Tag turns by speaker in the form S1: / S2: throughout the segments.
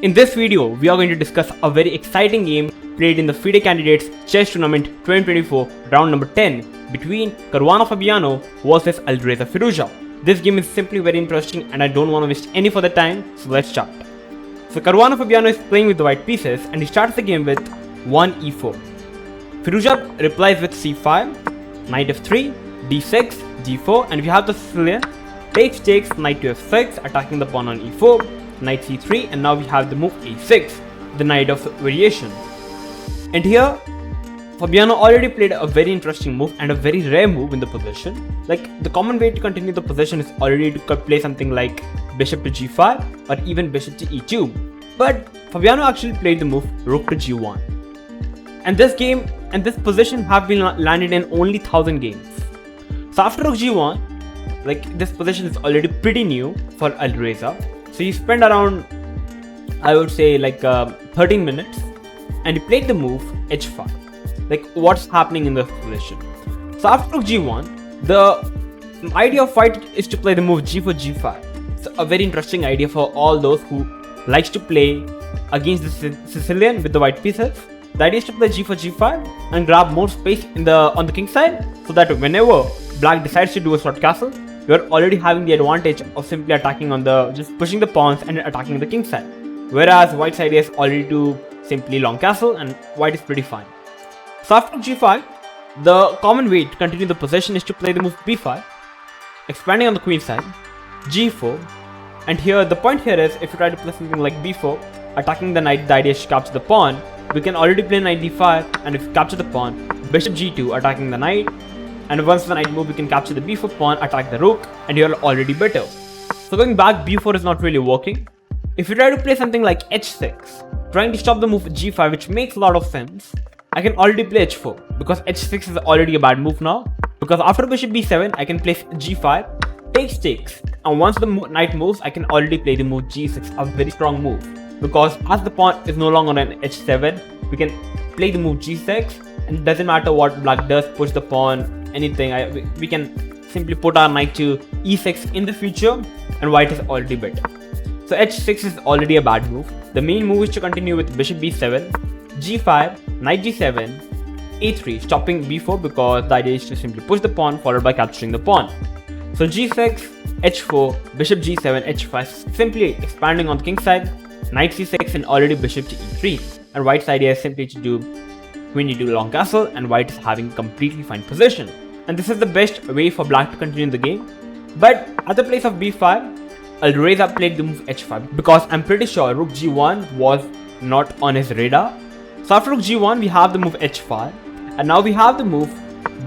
S1: In this video, we are going to discuss a very exciting game played in the FIDE Candidates Chess Tournament 2024 round number 10 between Caruana Fabiano versus Alireza Firouzja. This game is simply very interesting and I don't want to waste any further time, so let's start. So Caruana Fabiano is playing with the white pieces and he starts the game with 1 e4. Firouzja replies with c5, knight f3, d6, g4, and we have the Sicilian takes, knight to f6, attacking the pawn on e4, knight c3, and now we have the move a6, the knight of variation. And here Fabiano already played a very interesting move and a very rare move in the position. Like, the common way to continue the position is already to play something like bishop to g5 or even bishop to e2. But Fabiano actually played the move rook to g1. And this game and this position have been landed in only 1000 games. So after rook g1, like, this position is already pretty new for Alireza. So he spent around, I would say, like 13 minutes and he played the move h5. Like, what's happening in the position? So after rook g1, the idea of white is to play the move g4, g5. So a very interesting idea for all those who likes to play against the Sicilian with the white pieces. The idea is to play g4, g5 and grab more space on the king side, so that whenever black decides to do a short castle, you're already having the advantage of simply attacking on just pushing the pawns and attacking the king side. Whereas white's idea is already to simply long castle and white is pretty fine. So after g5, the common way to continue the possession is to play the move b5, expanding on the queen side, g4, and here the point here is, if you try to play something like b4, attacking the knight, the idea is to capture the pawn. We can already play knight d5, and if you capture the pawn, bishop g2, attacking the knight, and once the knight move, we can capture the b4 pawn, attack the rook, and you're already better. So going back, b4 is not really working. If you try to play something like h6, trying to stop the move g5, which makes a lot of sense, I can already play h4, because h6 is already a bad move now. Because after bishop b7, I can place g5, takes, and once the knight moves, I can already play the move g6, a very strong move. Because as the pawn is no longer on h7, we can play the move g6, and it doesn't matter what black does, push the pawn, anything, we can simply put our knight to e6 in the future, and white is already better. So h6 is already a bad move. The main move is to continue with bishop b7, g5, knight g7, a3, stopping b4, because the idea is to simply push the pawn followed by capturing the pawn. So g6, h4, bishop g7, h5, simply expanding on the king side, knight c6, and already bishop to e3. And white's idea is simply to do queen e2 long castle, and white is having completely fine position. And this is the best way for black to continue the game. But at the place of b5, Alireza played the move h5, because I'm pretty sure rook g1 was not on his radar. So after rook g1, we have the move h5, and now we have the move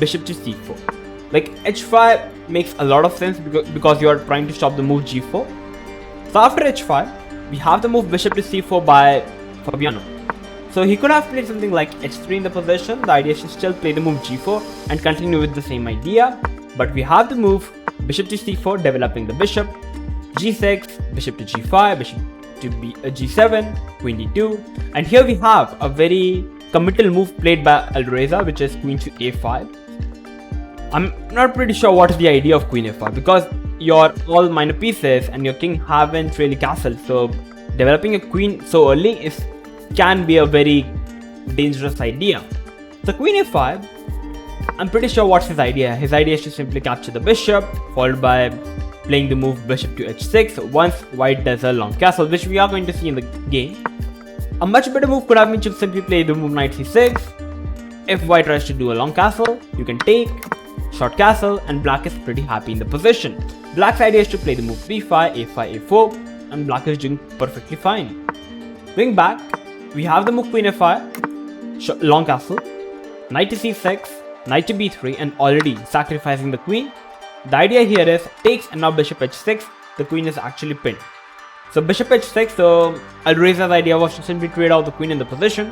S1: bishop to c4. Like, h5 makes a lot of sense because you are trying to stop the move g4. So after h5, we have the move bishop to c4 by Fabiano. So he could have played something like h3 in the position. The idea is to still play the move g4 and continue with the same idea. But we have the move bishop to c4, developing the bishop, g6, bishop to g5, bishop to g7, queen d2. And here we have a very committal move played by Alireza, which is queen to a5. I'm not pretty sure what is the idea of queen a5, because your all minor pieces and your king haven't really castled. So developing a queen so early can be a very dangerous idea. So queen a5, I'm pretty sure what's his idea. His idea is to simply capture the bishop, followed by playing the move bishop to h6 once white does a long castle, which we are going to see in the game. A much better move could have been to simply play the move knight c6. If white tries to do a long castle, you can take, short castle, and black is pretty happy in the position. Black's idea is to play the move b5, a5, a4, and black is doing perfectly fine. Going back, we have the move queen f5, long castle, knight to c6, knight to b3, and already sacrificing the queen. The idea here is takes, and now bishop h6, the queen is actually pinned. So bishop h6, so Alireza's idea was to simply trade out the queen in the position.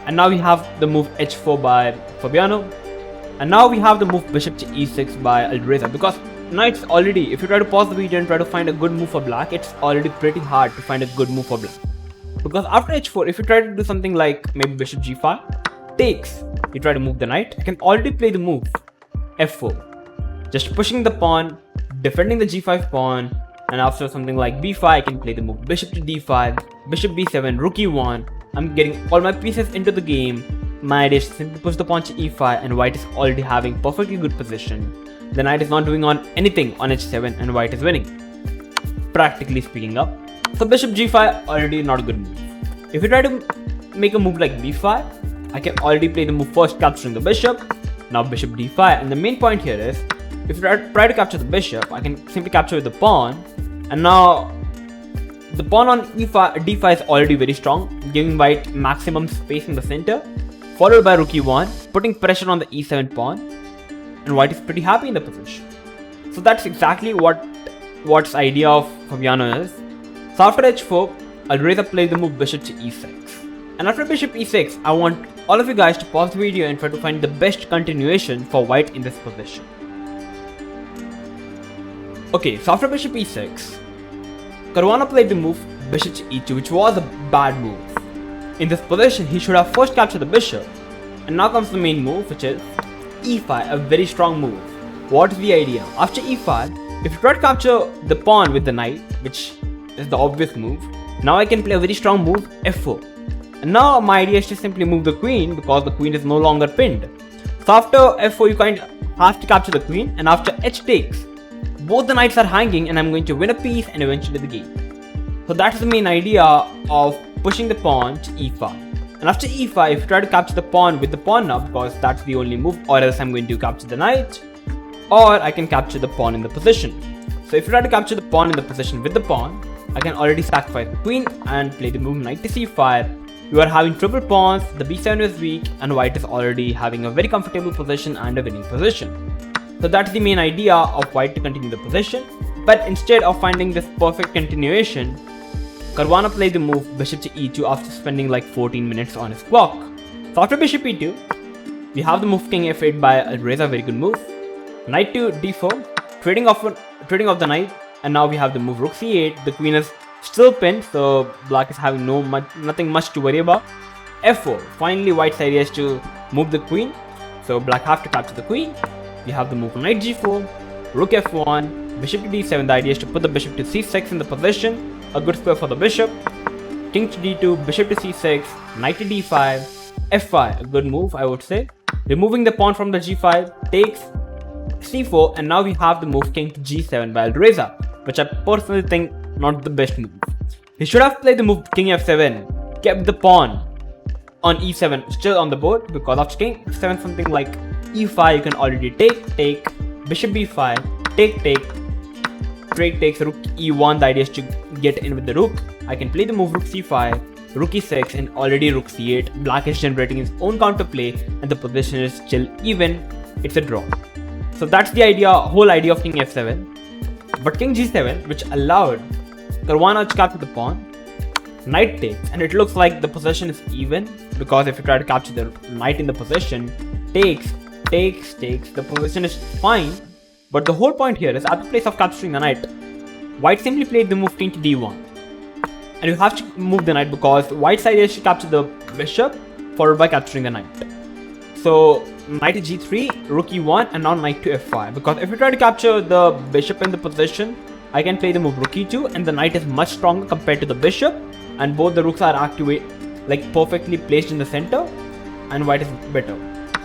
S1: And now we have the move h4 by Fabiano. And now we have the move bishop to e6 by Alireza, because now it's already, if you try to pause the video and try to find a good move for black, it's already pretty hard to find a good move for black. Because after h4, if you try to do something like maybe bishop g5, takes, you try to move the knight, I can already play the move f4. Just pushing the pawn, defending the g5 pawn, And after something like b5, I can play the move bishop to d5, bishop b7, rook e1. I'm getting all my pieces into the game. My idea is to simply push the pawn to e5, and white is already having perfectly good position. The knight is not doing on anything on h7, and white is winning, practically speaking up. So bishop g5 already not a good move. If you try to make a move like b5, I can already play the move first capturing the bishop, now bishop d5, and the main point here is, if you try to capture the bishop, I can simply capture with the pawn, and now the pawn on d5 is already very strong, giving white maximum space in the center, followed by rook e1, putting pressure on the e7 pawn, and white is pretty happy in the position. So that's exactly what's idea of Fabiano is. So after h4, Alireza played the move bishop to e6. And after bishop e6, I want all of you guys to pause the video and try to find the best continuation for white in this position. Okay, so after bishop e6, Caruana played the move bishop to e2, which was a bad move. In this position, he should have first captured the bishop, and now comes the main move, which is e5, a very strong move. What is the idea? After e5, if you try to capture the pawn with the knight, which is the obvious move, now I can play a very strong move, f4. And now my idea is to simply move the queen, because the queen is no longer pinned. So after f4, you kind of have to capture the queen, and after h takes, both the knights are hanging, and I'm going to win a piece and eventually the game. So that's the main idea of pushing the pawn to e5. And after e5, if you try to capture the pawn with the pawn now, because that's the only move, or else I'm going to capture the knight, or I can capture the pawn in the position. So if you try to capture the pawn in the position with the pawn, I can already sacrifice the queen and play the move knight to c5. You are having triple pawns, the b7 is weak, and white is already having a very comfortable position and a winning position. So that's the main idea of white to continue the position. But instead of finding this perfect continuation, Caruana played the move bishop to e2 after spending like 14 minutes on his clock. So after bishop e2, we have the move king f8 by Alireza, very good move. Knight to d4, trading off the knight, and now we have the move rook c8. The queen is still pinned, so black is having nothing much to worry about. f4, finally white's idea is to move the queen, so black have to capture the queen. We have the move knight g4, rook f1, bishop to d7. The idea is to put the bishop to c6 in the position, a good square for the bishop. King to d2, bishop to c6, knight to d5, f5, a good move I would say. Removing the pawn from the g5, takes c4, and now we have the move king to g7 by Alireza, which I personally think not the best move. He should have played the move king f7, kept the pawn on e7 still on the board, because after king f7 something like e5, you can already take, bishop b5, take, trade takes, rook e1. The idea is to get in with the rook. I can play the move rook c5, rook e6, and already rook c8. Black is generating his own counterplay, and the position is still even. It's a draw. So that's the whole idea of king f7. But king g7, which allowed Caruana to capture the pawn, knight takes, and it looks like the position is even, because if you try to capture the knight in the position, takes, the position is fine. But the whole point here is, at the place of capturing the knight, white simply played the move king to d1. And you have to move the knight, because white's idea is to capture the bishop, followed by capturing the knight. So knight to g3, rook e1, and now knight to f5. Because if you try to capture the bishop in the position, I can play the move rook e2, and the knight is much stronger compared to the bishop, and both the rooks are perfectly placed in the center, and white is better.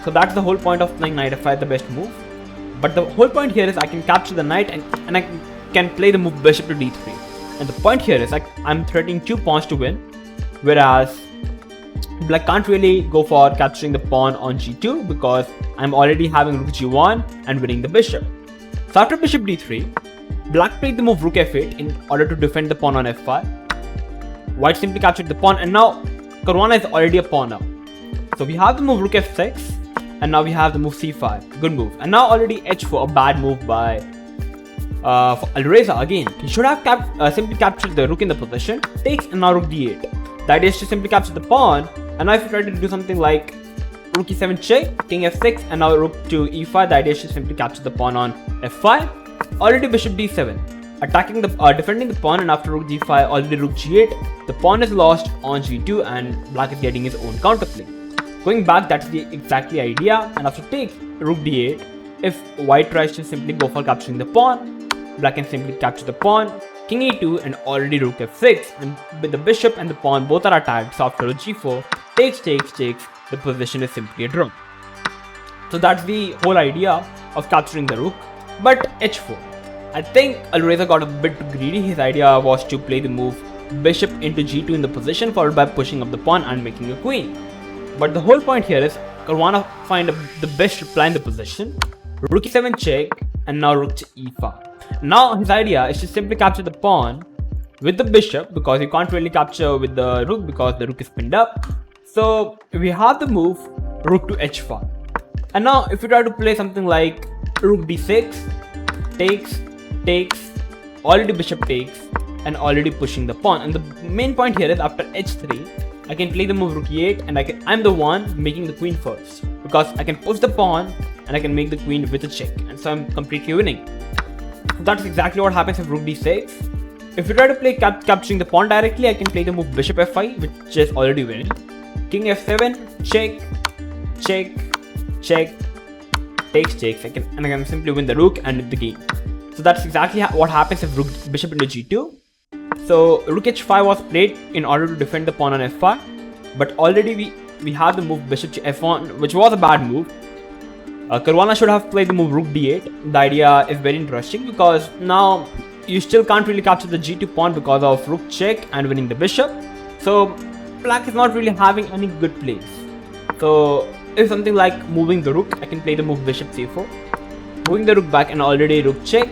S1: So that's the whole point of playing knight f5, the best move. But the whole point here is I can capture the knight, and I can play the move bishop to d3. And the point here is I'm threatening 2 pawns to win, whereas black can't really go for capturing the pawn on g2, because I'm already having rook g1 and winning the bishop. So after bishop d3, black played the move rook f8 in order to defend the pawn on f5. White simply captured the pawn, and now Caruana is already a pawn up. So we have the move rook f6, and now we have the move c5, good move. And now already h4, a bad move by Alireza again. He should have simply captured the rook in the position, takes, and now rook d8. The idea is to simply capture the pawn, and now if you try to do something like rook e7 check, king f6, and now rook to e5, the idea is to simply capture the pawn on f5. Already bishop d7, attacking defending the pawn, and after rook g5, already rook g8, the pawn is lost on g2, and black is getting his own counterplay. Going back, that's the exactly idea, and after take, rook d8, if white tries to simply go for capturing the pawn, black can simply capture the pawn, king e2 and already rook f6, and with the bishop and the pawn both are attacked, so after rook g4, takes, the position is simply a draw. So that's the whole idea of capturing the rook. But h4, I think Alireza got a bit greedy. His idea was to play the move bishop into g2 in the position, followed by pushing up the pawn and making a queen. But the whole point here is Caruana find the best reply in the position. Rook e7 check, and now rook to e5. Now his idea is to simply capture the pawn with the bishop, because you can't really capture with the rook because the rook is pinned up. So we have the move rook to h5. And now if you try to play something like rook d6, takes, already bishop takes, and already pushing the pawn. And the main point here is after h3, I can play the move rook e8, and I'm the one making the queen first, because I can push the pawn and I can make the queen with a check, and so I'm completely winning. That's exactly what happens with rook d6. If you try to play capturing the pawn directly, I can play the move bishop f5, which is already winning. King f7, check, takes, I can simply win the rook and win the game. So that's exactly what happens if rook bishop into g2. So rook h5 was played in order to defend the pawn on f5, but already we have the move bishop to f1, which was a bad move. Caruana should have played the move rook d8. The idea is very interesting because now you still can't really capture the g2 pawn because of rook check and winning the bishop. So black is not really having any good plays. So if something like moving the rook, I can play the move bishop c4, moving the rook back, and already rook check,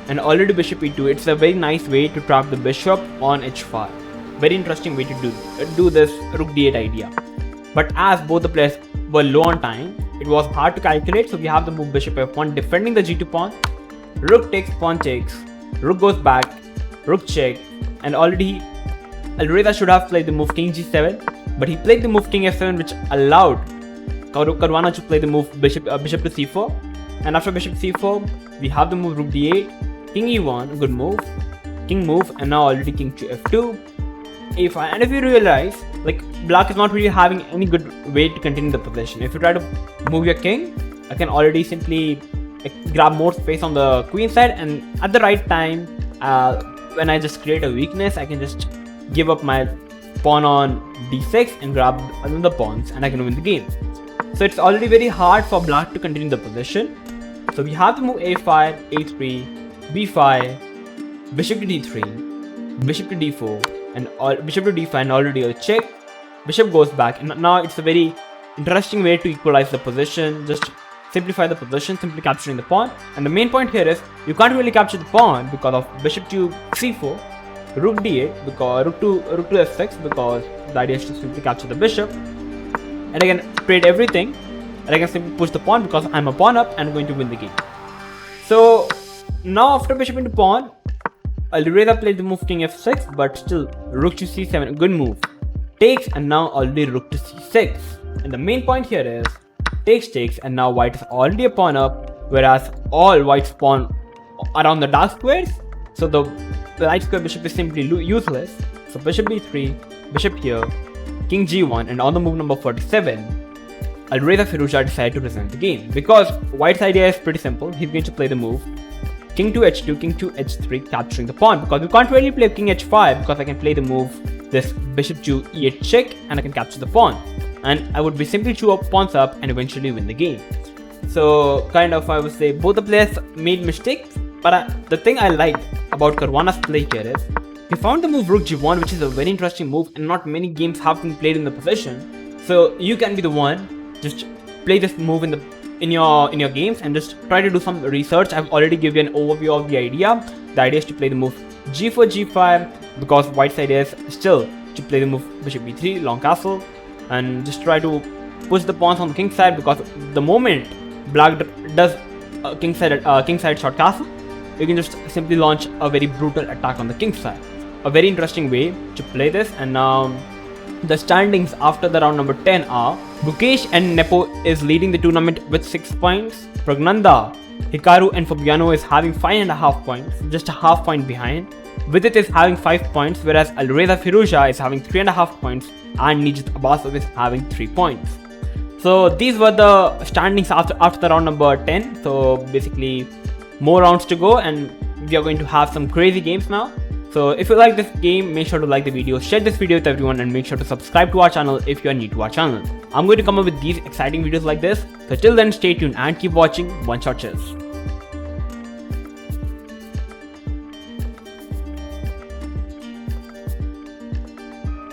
S1: and already bishop e2. It's a very nice way to trap the bishop on h5. Very interesting way to do this rook d8 idea. But as both the players were low on time, it was hard to calculate, so we have the move bishop f1 defending the g2 pawn. Rook takes, pawn takes, rook goes back, rook check, and already Alireza should have played the move king g7, but he played the move king f7, which allowed Caruana to play the move bishop to c4. And after bishop c4, we have the move rook d8, king e1, good move, king move, and now already king to f2, a5. And if you realize, like, black is not really having any good way to continue the position. If you try to move your king, I can already simply grab more space on the queen side, and at the right time, when I just create a weakness, I can just give up my pawn on d6 and grab another pawns, and I can win the game. So it's already very hard for black to continue the position. So we have to move a5, a3, b5, bishop to d3, bishop to d4, and bishop to d5, and already a check. Bishop goes back, and now it's a very interesting way to equalize the position. Just simplify the position, simply capturing the pawn. And the main point here is you can't really capture the pawn because of bishop to c4, rook d8, because rook to f6, because the idea is to simply capture the bishop. And I can trade everything, and I can simply push the pawn because I'm a pawn up and going to win the game. So now after bishop into pawn, Alireza played the move king f6, but still rook to c7, good move. Takes, and now already rook to c6. And the main point here is takes, and now white is already a pawn up, whereas all white's pawn around the dark squares. So the light square bishop is simply useless. So bishop b3, bishop here, king g1, and on the move number 47, Alireza Firouzja decided to present the game. Because white's idea is pretty simple, he's going to play the move king to h2, king to h3, capturing the pawn. Because you can't really play king h5, because I can play the move this bishop to e8 check, and I can capture the pawn. And I would be simply chew up pawns up and eventually win the game. So kind of, I would say both the players made mistakes, but the thing I liked about Caruana's play here is he found the move rook g1, which is a very interesting move, and not many games have been played in the position. So you can be the one, just play this move in your games and just try to do some research. I've already given you an overview of the idea. The idea is to play the move g4, g5, because white's idea is still to play the move bishop b3, long castle, and just try to push the pawns on the king side, because the moment black does king side short castle, you can just simply launch a very brutal attack on the king side. A very interesting way to play this. And now the standings after the round number 10 are Mukesh and Nepo is leading the tournament with 6 points. Pragnanda, Hikaru and Fabiano is having 5.5 points, just a half point behind. Vidit is having 5 points, whereas Alireza Firouzja is having 3.5 points, and Nijat Abbasov is having 3 points. So these were the standings after the round number 10. So basically more rounds to go, and we are going to have some crazy games now. So if you like this game, make sure to like the video, share this video with everyone, and make sure to subscribe to our channel if you are new to our channel. I'm going to come up with these exciting videos like this. So till then, stay tuned and keep watching OneShot Chess.